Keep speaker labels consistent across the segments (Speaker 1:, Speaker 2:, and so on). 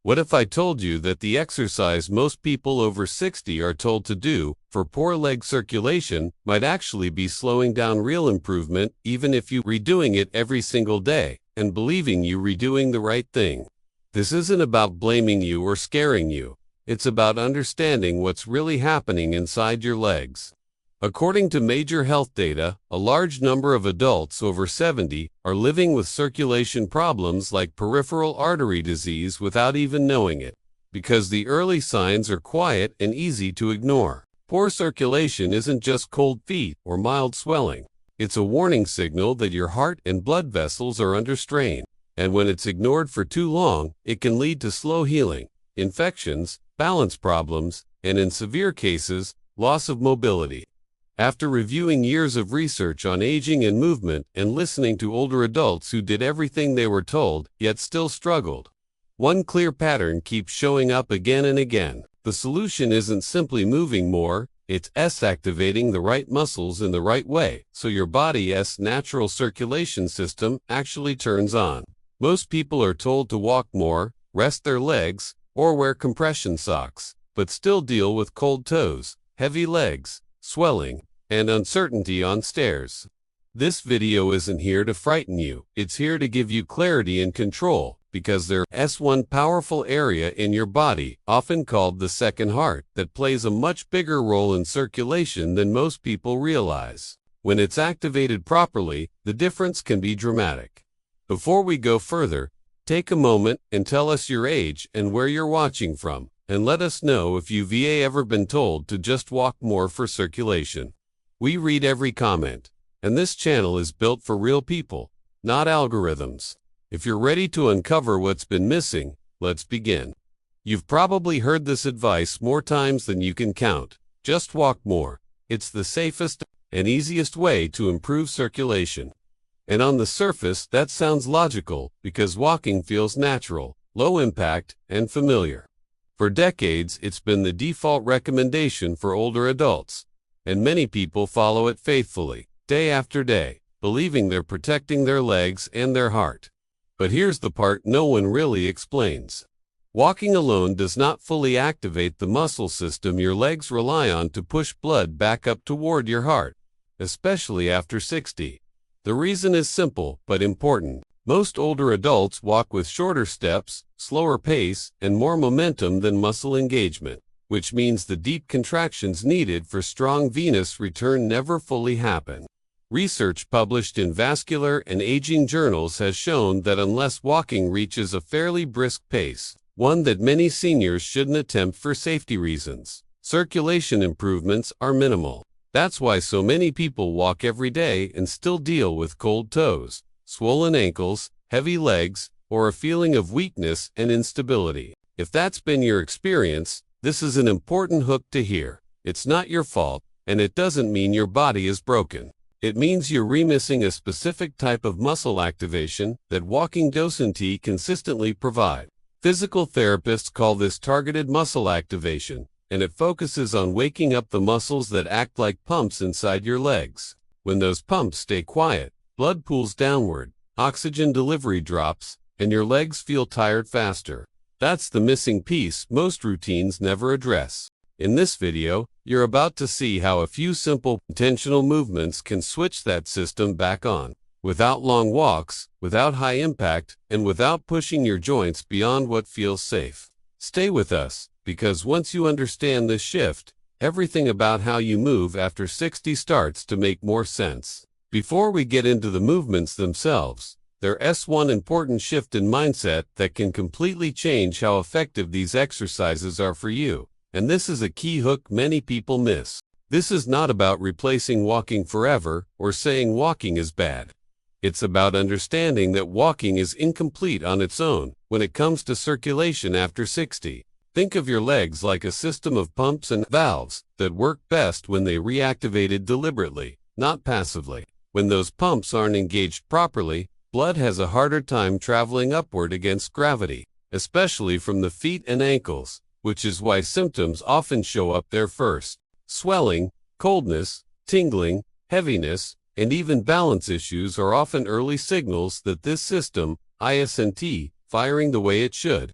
Speaker 1: What if I told you that the exercise most people over 60 are told to do for poor leg circulation might actually be slowing down real improvement even if you redoing it every single day and believing you redoing the right thing? This isn't about blaming you or scaring you. It's about understanding what's really happening inside your legs. According to major health data, a large number of adults over 70 are living with circulation problems like peripheral artery disease without even knowing it, because the early signs are quiet and easy to ignore. Poor circulation isn't just cold feet or mild swelling. It's a warning signal that your heart and blood vessels are under strain, and when it's ignored for too long, it can lead to slow healing, infections, balance problems, and in severe cases, loss of mobility. After reviewing years of research on aging and movement and listening to older adults who did everything they were told, yet still struggled, one clear pattern keeps showing up again and again. The solution isn't simply moving more, it's activating the right muscles in the right way, so your body's natural circulation system actually turns on. Most people are told to walk more, rest their legs, or wear compression socks, but still deal with cold toes, heavy legs, swelling, and uncertainty on stairs. This video isn't here to frighten you, it's here to give you clarity and control, because there's one powerful area in your body, often called the second heart, that plays a much bigger role in circulation than most people realize. When it's activated properly, the difference can be dramatic. Before we go further, take a moment and tell us your age and where you're watching from. And let us know if you've ever been told to just walk more for circulation. We read every comment, and this channel is built for real people, not algorithms. If you're ready to uncover what's been missing, let's begin. You've probably heard this advice more times than you can count. Just walk more. It's the safest and easiest way to improve circulation. And on the surface, that sounds logical because walking feels natural, low impact, and familiar. For decades, it's been the default recommendation for older adults, and many people follow it faithfully, day after day, believing they're protecting their legs and their heart. But here's the part no one really explains. Walking alone does not fully activate the muscle system your legs rely on to push blood back up toward your heart, especially after 60. The reason is simple but important. Most older adults walk with shorter steps, slower pace, and more momentum than muscle engagement, which means the deep contractions needed for strong venous return never fully happen. Research published in vascular and aging journals has shown that unless walking reaches a fairly brisk pace, one that many seniors shouldn't attempt for safety reasons, circulation improvements are minimal. That's why so many people walk every day and still deal with cold toes, swollen ankles, heavy legs, or a feeling of weakness and instability. If that's been your experience, this is an important hook to hear. It's not your fault, and it doesn't mean your body is broken. It means you're remissing a specific type of muscle activation that walking doesn't consistently provide. Physical therapists call this targeted muscle activation, and it focuses on waking up the muscles that act like pumps inside your legs. When those pumps stay quiet, blood pools downward, oxygen delivery drops, and your legs feel tired faster. That's the missing piece most routines never address. In this video, you're about to see how a few simple, intentional movements can switch that system back on, without long walks, without high impact, and without pushing your joints beyond what feels safe. Stay with us, because once you understand this shift, everything about how you move after 60 starts to make more sense. Before we get into the movements themselves, there's one important shift in mindset that can completely change how effective these exercises are for you. And this is a key hook many people miss. This is not about replacing walking forever or saying walking is bad. It's about understanding that walking is incomplete on its own when it comes to circulation after 60. Think of your legs like a system of pumps and valves that work best when they reactivated deliberately, not passively. When those pumps aren't engaged properly, blood has a harder time traveling upward against gravity, especially from the feet and ankles, which is why symptoms often show up there first. Swelling, coldness, tingling, heaviness, and even balance issues are often early signals that this system isn't firing the way it should.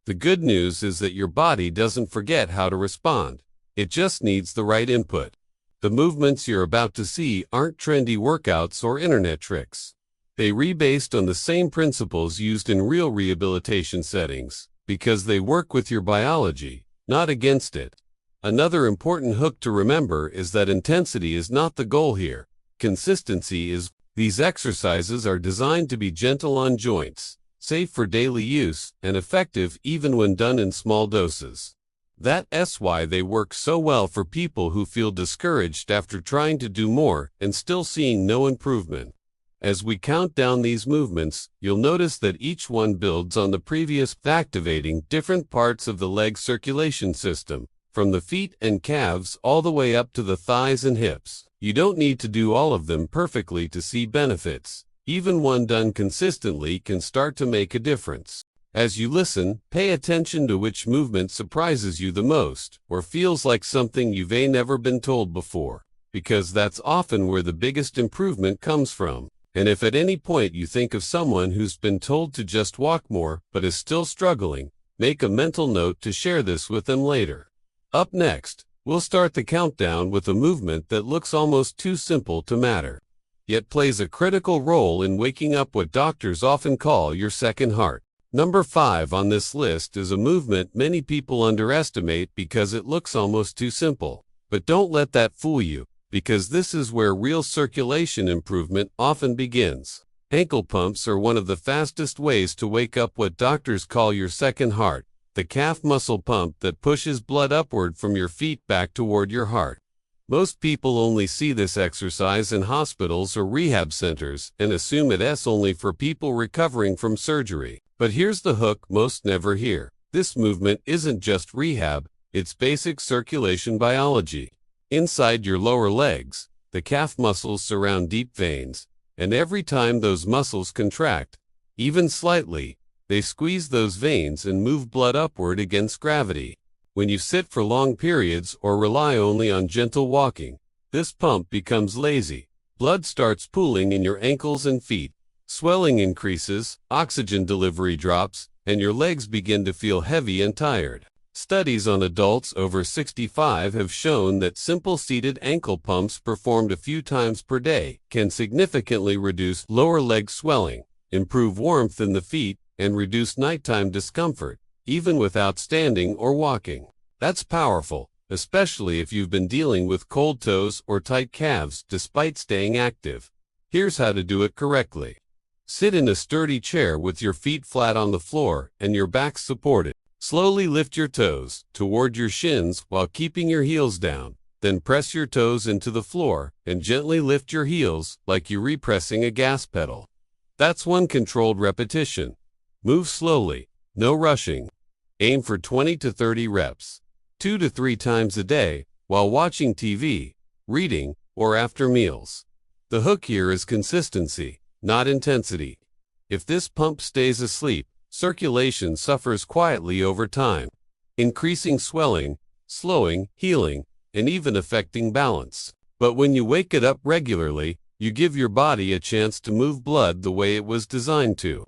Speaker 1: The good news is that your body doesn't forget how to respond. It just needs the right input. The movements you're about to see aren't trendy workouts or internet tricks. They are based on the same principles used in real rehabilitation settings, because they work with your biology, not against it. Another important hook to remember is that intensity is not the goal here. Consistency is. These exercises are designed to be gentle on joints, safe for daily use, and effective even when done in small doses. That's why they work so well for people who feel discouraged after trying to do more and still seeing no improvement. As we count down these movements, you'll notice that each one builds on the previous, activating different parts of the leg circulation system, from the feet and calves all the way up to the thighs and hips. You don't need to do all of them perfectly to see benefits. Even one done consistently can start to make a difference. As you listen, pay attention to which movement surprises you the most, or feels like something you've never been told before, because that's often where the biggest improvement comes from. And if at any point you think of someone who's been told to just walk more but is still struggling, make a mental note to share this with them later. Up next, we'll start the countdown with a movement that looks almost too simple to matter, yet plays a critical role in waking up what doctors often call your second heart. Number 5 on this list is a movement many people underestimate because it looks almost too simple. But don't let that fool you, because this is where real circulation improvement often begins. Ankle pumps are one of the fastest ways to wake up what doctors call your second heart, the calf muscle pump that pushes blood upward from your feet back toward your heart. Most people only see this exercise in hospitals or rehab centers and assume it's only for people recovering from surgery. But here's the hook most never hear. This movement isn't just rehab, it's basic circulation biology. Inside your lower legs, the calf muscles surround deep veins, and every time those muscles contract, even slightly, they squeeze those veins and move blood upward against gravity. When you sit for long periods or rely only on gentle walking, this pump becomes lazy. Blood starts pooling in your ankles and feet. Swelling increases, oxygen delivery drops, and your legs begin to feel heavy and tired. Studies on adults over 65 have shown that simple seated ankle pumps performed a few times per day can significantly reduce lower leg swelling, improve warmth in the feet, and reduce nighttime discomfort, even without standing or walking. That's powerful, especially if you've been dealing with cold toes or tight calves despite staying active. Here's how to do it correctly. Sit in a sturdy chair with your feet flat on the floor and your back supported. Slowly lift your toes toward your shins while keeping your heels down. Then press your toes into the floor and gently lift your heels like you're repressing a gas pedal. That's one controlled repetition. Move slowly, no rushing. Aim for 20 to 30 reps, 2 to 3 times a day, while watching TV, reading, or after meals. The hook here is consistency, not intensity. If this pump stays asleep, circulation suffers quietly over time, increasing swelling, slowing, healing, and even affecting balance. But when you wake it up regularly, you give your body a chance to move blood the way it was designed to.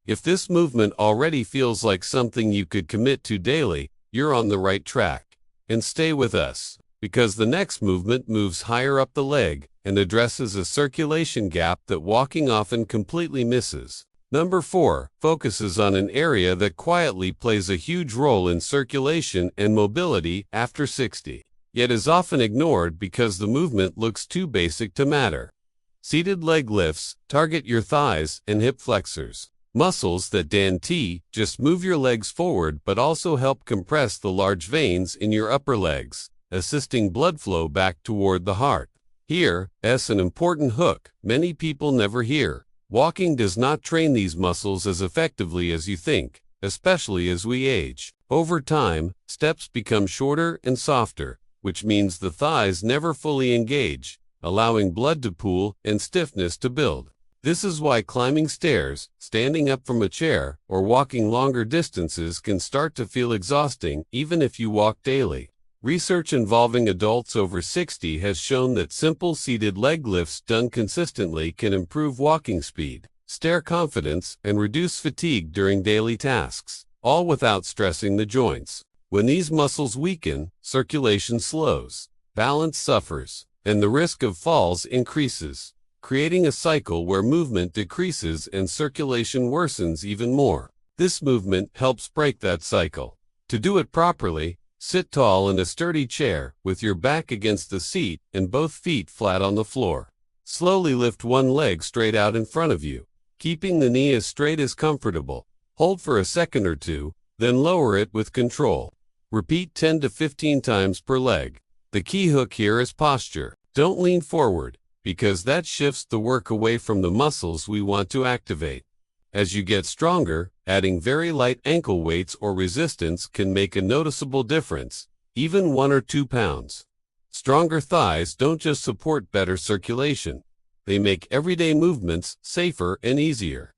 Speaker 1: If this movement already feels like something you could commit to daily, you're on the right track. And stay with us, because the next movement moves higher up the leg and addresses a circulation gap that walking often completely misses. Number 4 focuses on an area that quietly plays a huge role in circulation and mobility after 60, yet is often ignored because the movement looks too basic to matter. Seated leg lifts target your thighs and hip flexors, muscles that just move your legs forward but also help compress the large veins in your upper legs, assisting blood flow back toward the heart. Here's an important hook many people never hear. Walking does not train these muscles as effectively as you think, especially as we age. Over time, steps become shorter and softer, which means the thighs never fully engage, allowing blood to pool and stiffness to build. This is why climbing stairs, standing up from a chair, or walking longer distances can start to feel exhausting even if you walk daily. Research involving adults over 60 has shown that simple seated leg lifts done consistently can improve walking speed, stair confidence, and reduce fatigue during daily tasks. all without stressing the joints. When these muscles weaken, circulation slows, balance suffers, and the risk of falls increases, creating a cycle where movement decreases and circulation worsens even more. This movement helps break that cycle. To do it properly, sit tall in a sturdy chair with your back against the seat and both feet flat on the floor. Slowly lift one leg straight out in front of you, keeping the knee as straight as comfortable. Hold for a second or two, then lower it with control. Repeat 10 to 15 times per leg. The key hook here is posture. Don't lean forward, because that shifts the work away from the muscles we want to activate. As you get stronger, adding very light ankle weights or resistance can make a noticeable difference, even 1 or 2 pounds. Stronger thighs don't just support better circulation, they make everyday movements safer and easier.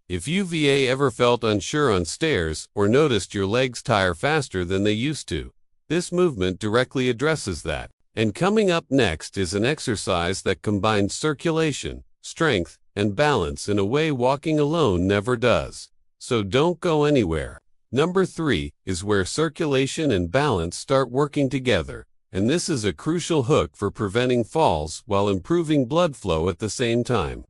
Speaker 1: If you've ever felt unsure on stairs or noticed your legs tire faster than they used to, this movement directly addresses that. And coming up next is an exercise that combines circulation, strength, and balance in a way walking alone never does. So don't go anywhere. Number 3 is where circulation and balance start working together, and this is a crucial hook for preventing falls while improving blood flow at the same time.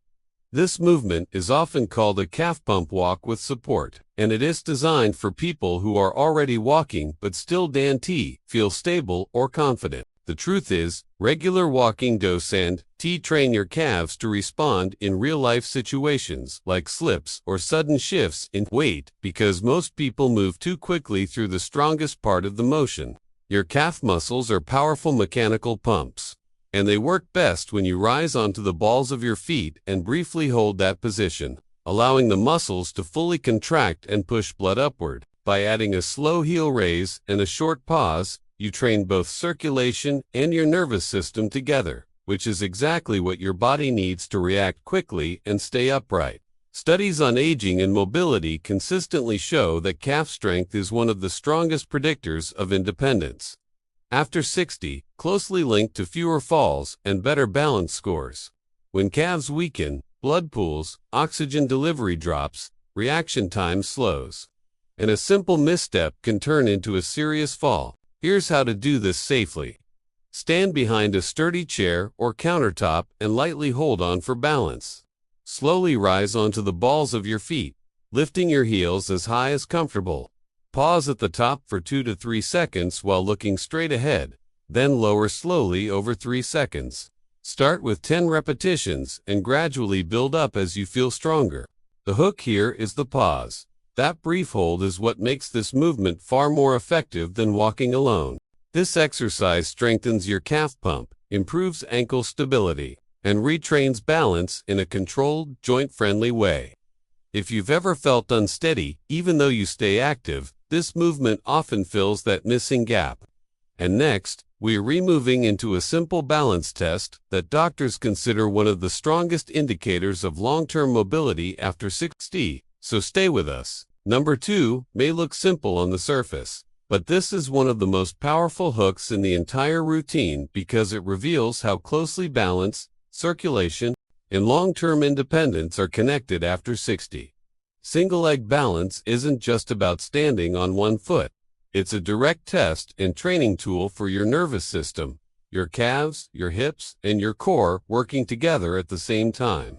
Speaker 1: This movement is often called a calf pump walk with support, and it is designed for people who are already walking but still don't feel stable or confident. The truth is, regular walking does and train your calves to respond in real-life situations like slips or sudden shifts in weight, because most people move too quickly through the strongest part of the motion. Your calf muscles are powerful mechanical pumps, and they work best when you rise onto the balls of your feet and briefly hold that position, allowing the muscles to fully contract and push blood upward. By adding a slow heel raise and a short pause, you train both circulation and your nervous system together, which is exactly what your body needs to react quickly and stay upright. Studies on aging and mobility consistently show that calf strength is one of the strongest predictors of independence. After 60, closely linked to fewer falls and better balance scores. When calves weaken, blood pools, oxygen delivery drops, reaction time slows, and a simple misstep can turn into a serious fall. Here's how to do this safely. Stand behind a sturdy chair or countertop and lightly hold on for balance. Slowly rise onto the balls of your feet, lifting your heels as high as comfortable. Pause at the top for 2 to 3 seconds while looking straight ahead, then lower slowly over 3 seconds. Start with 10 repetitions and gradually build up as you feel stronger. The hook here is the pause. That brief hold is what makes this movement far more effective than walking alone. This exercise strengthens your calf pump, improves ankle stability, and retrains balance in a controlled, joint-friendly way. If you've ever felt unsteady, even though you stay active, this movement often fills that missing gap. And next, we're moving into a simple balance test that doctors consider one of the strongest indicators of long-term mobility after 60. So stay with us. Number 2 may look simple on the surface, but this is one of the most powerful hooks in the entire routine because it reveals how closely balance, circulation, and long-term independence are connected after 60. Single-leg balance isn't just about standing on one foot. It's a direct test and training tool for your nervous system, your calves, your hips, and your core working together at the same time.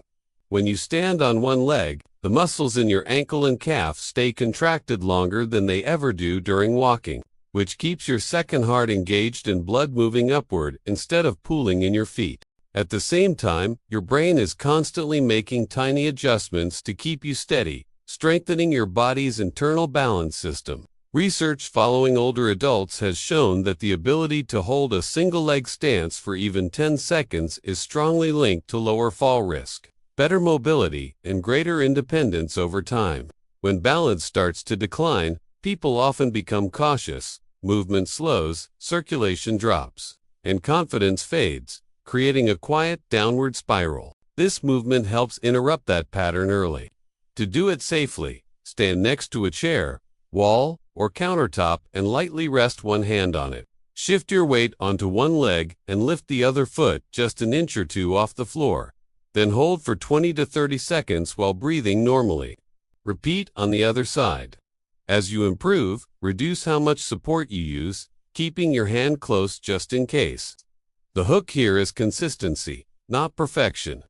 Speaker 1: When you stand on one leg, the muscles in your ankle and calf stay contracted longer than they ever do during walking, which keeps your second heart engaged and blood moving upward instead of pooling in your feet. At the same time, your brain is constantly making tiny adjustments to keep you steady, strengthening your body's internal balance system. Research following older adults has shown that the ability to hold a single-leg stance for even 10 seconds is strongly linked to lower fall risk, better mobility, and greater independence over time. When balance starts to decline, people often become cautious, movement slows, circulation drops, and confidence fades, creating a quiet downward spiral. This movement helps interrupt that pattern early. To do it safely, stand next to a chair, wall, or countertop and lightly rest one hand on it. Shift your weight onto one leg and lift the other foot just an inch or two off the floor. Then hold for 20 to 30 seconds while breathing normally. Repeat on the other side. As you improve, reduce how much support you use, keeping your hand close just in case. The hook here is consistency, not perfection.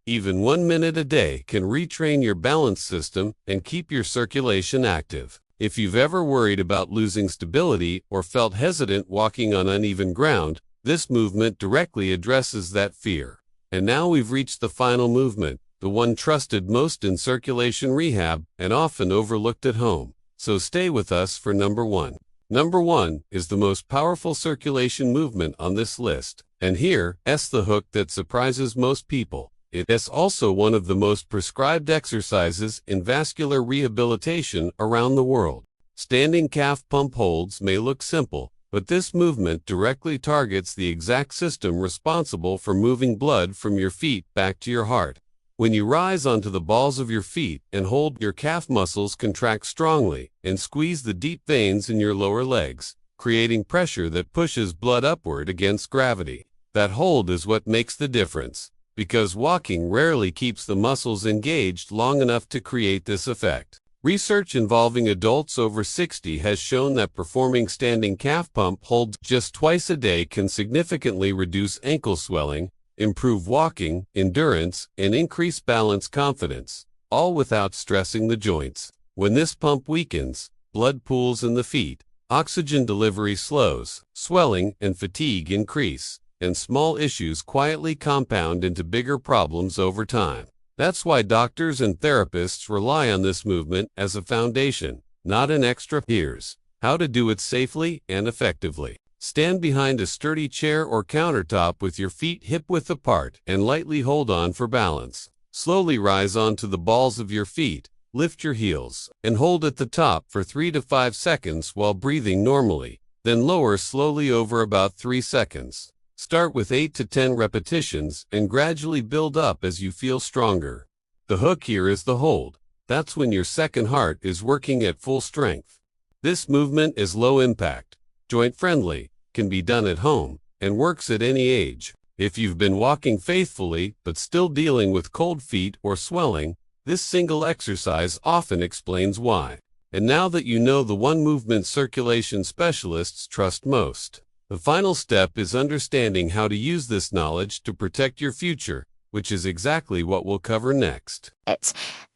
Speaker 1: Even 1 minute a day can retrain your balance system and keep your circulation active. If you've ever worried about losing stability or felt hesitant walking on uneven ground, this movement directly addresses that fear. And now we've reached the final movement, the one trusted most in circulation rehab and often overlooked at home. So stay with us for number 1. Number 1 is the most powerful circulation movement on this list, and here's the hook that surprises most people. It is also one of the most prescribed exercises in vascular rehabilitation around the world. Standing calf pump holds may look simple, but this movement directly targets the exact system responsible for moving blood from your feet back to your heart. When you rise onto the balls of your feet and hold, your calf muscles contract strongly and squeeze the deep veins in your lower legs, creating pressure that pushes blood upward against gravity. That hold is what makes the difference, because walking rarely keeps the muscles engaged long enough to create this effect. Research involving adults over 60 has shown that performing standing calf pump holds just twice a day can significantly reduce ankle swelling, improve walking endurance, and increase balance confidence, all without stressing the joints. When this pump weakens, blood pools in the feet, oxygen delivery slows, swelling and fatigue increase, and small issues quietly compound into bigger problems over time. That's why doctors and therapists rely on this movement as a foundation, not an extra. Here's how to do it safely and effectively. Stand behind a sturdy chair or countertop with your feet hip-width apart and lightly hold on for balance. Slowly rise onto the balls of your feet, lift your heels, and hold at the top for 3 to 5 seconds while breathing normally. Then lower slowly over about 3 seconds. Start with 8 to 10 repetitions and gradually build up as you feel stronger. The hook here is the hold. That's when your second heart is working at full strength. This movement is low impact, joint-friendly, can be done at home, and works at any age. If you've been walking faithfully but still dealing with cold feet or swelling, this single exercise often explains why. And now that you know the one movement circulation specialists trust most, the final step is understanding how to use this knowledge to protect your future, which is exactly what we'll cover next.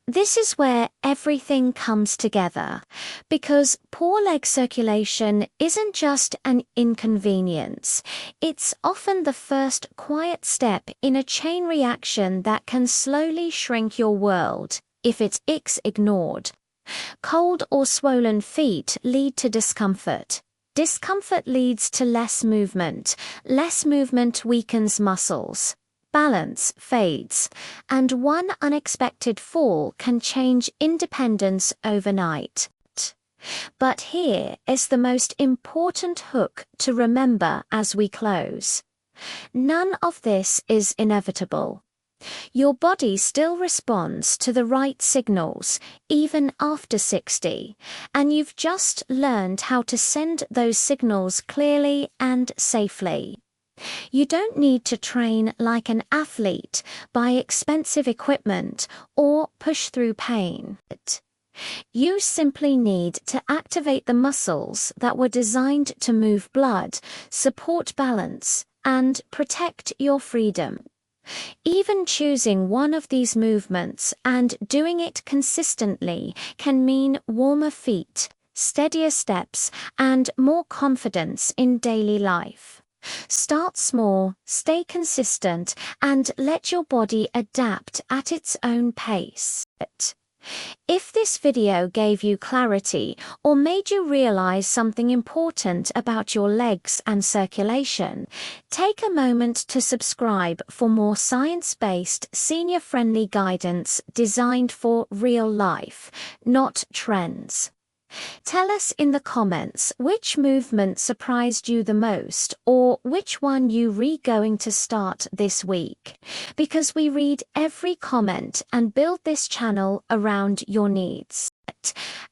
Speaker 2: This is where everything comes together, because poor leg circulation isn't just an inconvenience. It's often the first quiet step in a chain reaction that can slowly shrink your world if it's ignored. Cold or swollen feet lead to discomfort. Discomfort leads to less movement. Less movement weakens muscles. Balance fades, and one unexpected fall can change independence overnight. But here is the most important hook to remember as we close. None of this is inevitable. Your body still responds to the right signals, even after 60, and you've just learned how to send those signals clearly and safely. You don't need to train like an athlete, buy expensive equipment, or push through pain. You simply need to activate the muscles that were designed to move blood, support balance, and protect your freedom. Even choosing one of these movements and doing it consistently can mean warmer feet, steadier steps, and more confidence in daily life. Start small, stay consistent, and let your body adapt at its own pace. If this video gave you clarity or made you realize something important about your legs and circulation, take a moment to subscribe for more science-based, senior-friendly guidance designed for real life, not trends. Tell us in the comments which movement surprised you the most, or which one you going to start this week, because we read every comment and build this channel around your needs.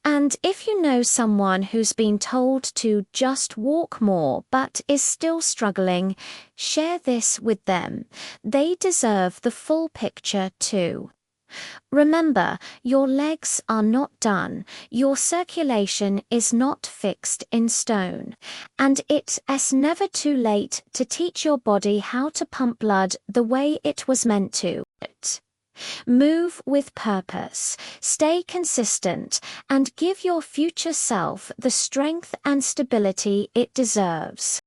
Speaker 2: And if you know someone who's been told to just walk more but is still struggling, share this with them. They deserve the full picture too. Remember, your legs are not done. Your circulation is not fixed in stone. And it's never too late to teach your body how to pump blood the way it was meant to. Move with purpose, stay consistent, and give your future self the strength and stability it deserves.